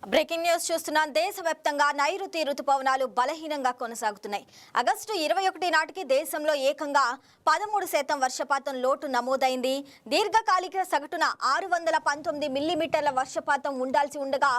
Breaking news చూస్తున్నాం. దేశవ్యాప్తంగా నైరుతి రుతుపవనాలు బలహీనంగా కొనసాగుతున్నాయి. ఆగస్టు 21 నాటికి దేశంలో ఏకంగా 13% వర్షపాతం లోటు నమోదైంది. దీర్ఘకాలిక సగటున 619 మిల్లీమీటర్ల వర్షపాతం ఉండాల్సి ఉండగా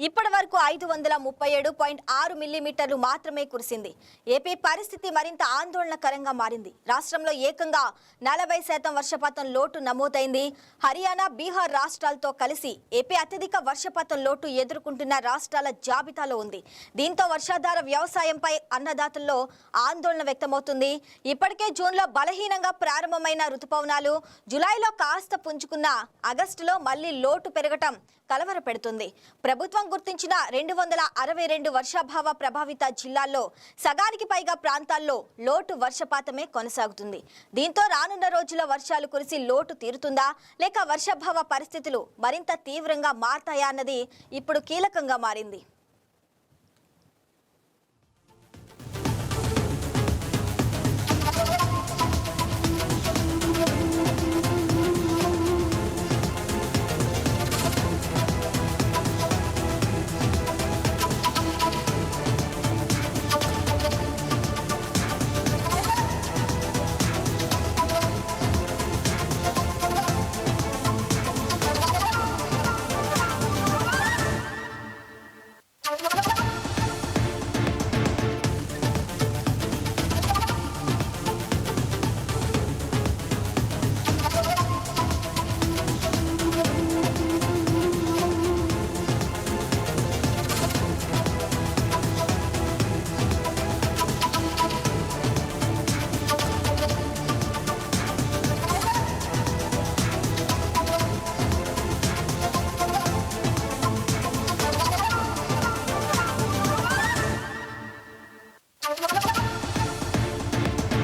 ఇప్పటి వరకు 537.6 మిల్లీమీటర్లు మాత్రమే కురిసింది. ఏపీ పరిస్థితి మరింత ఆందోళనకరంగా మారింది. రాష్ట్రంలో ఏకంగా 40% వర్షపాతం లోటు నమోదైంది. హర్యానా, బీహార్ రాష్ట్రాలతో కలిసి ఏపీ అత్యధిక వర్షపాతం లోటు ఎదుర్కొంటున్న రాష్ట్రాల జాబితాలో ఉంది. దీంతో వర్షాధార వ్యవసాయంపై అన్నదాతల్లో ఆందోళన వ్యక్తమవుతుంది. ఇప్పటికే జూన్లో బలహీనంగా ప్రారంభమైన రుతుపవనాలు జులైలో కాస్త పుంజుకున్న ఆగస్టులో మళ్లీ లోటు పెరగటం కలవరపెడుతుంది. ప్రభుత్వం గుర్తించిన 262 వర్షాభావ ప్రభావిత జిల్లాల్లో సగానికి పైగా ప్రాంతాల్లో లోటు వర్షపాతమే కొనసాగుతుంది. దీంతో రానున్న రోజుల వర్షాలు కురిసి లోటు తీరుతుందా లేక వర్షాభావ పరిస్థితులు మరింత తీవ్రంగా మారతాయా అన్నది ఇప్పుడు కీలకంగా మారింది.